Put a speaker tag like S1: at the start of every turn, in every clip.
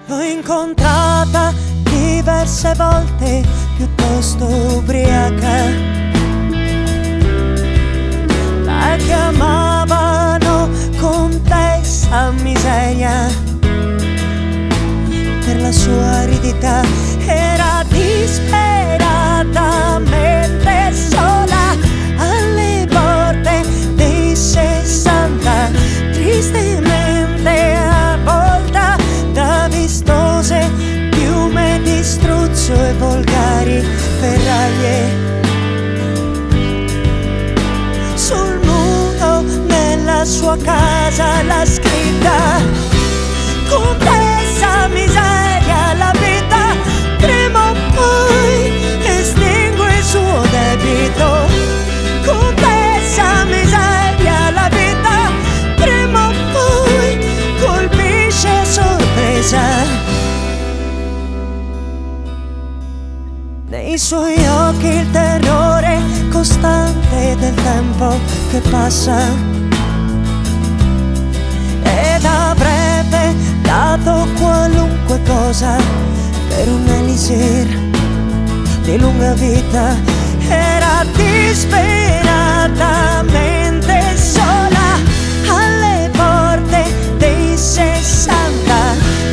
S1: L'ho incontrata diverse volte, piuttosto ubriaca. La chiamavano contessa miseria per la sua aridità. Era disperatamente sola alle porte dei 60, tristemente avvolta da vistose piume di struzzo e volgari ferraglie. Sul muro nella sua casa la scritta: contessa miseria, la vita prima o poi estingue il suo debito. Contessa miseria, la vita prima o poi colpisce a sorpresa. Nei suoi occhi il terrore costante del tempo che passa, ed avrebbe dato qualunque cosa per un elisir di lunga vita. Era disperatamente sola alle porte dei 60,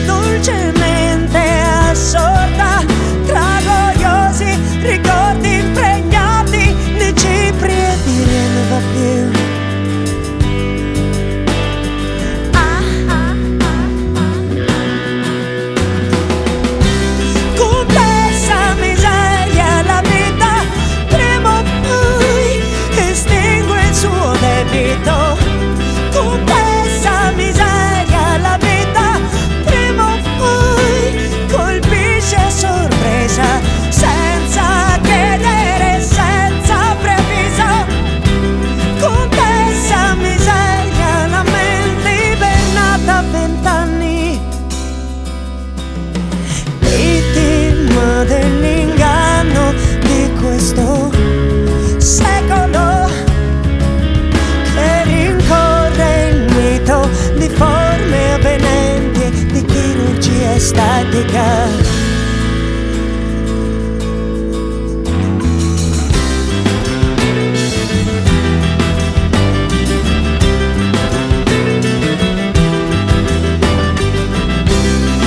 S1: dolcemente assorta tra gloriosi ricordi impregnati di cipri e di Rienova più. Contessa miseria, la vita prima o poi estingue il suo debito. Contessa miseria, la vita prima o poi colpisce a sorpresa, senza chiedere, senza preavviso. Contessa miseria, la mente ibernata a 20 anni, vittima dell'inganno di questo secolo che rincorre il mito di forme avvenenti di chirurgia estetica.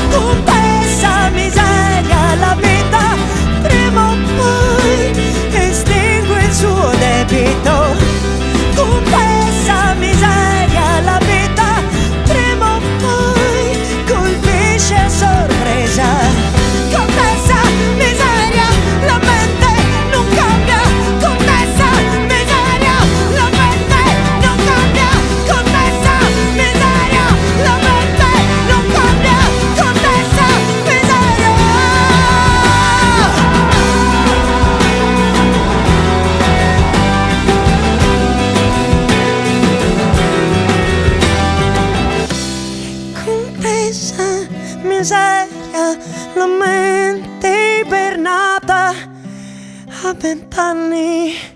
S1: Contessa miseria, la vita prima o poi estingue il suo debito. Contessa miseria, la vita prima o poi colpisce a sorpresa. Contessa miseria, la mente non cambia. Contessa miseria, la mente non cambia. Contessa miseria, la mente non cambia. Contessa miseria. Contessa miseria, la mente ibernata a 20 anni.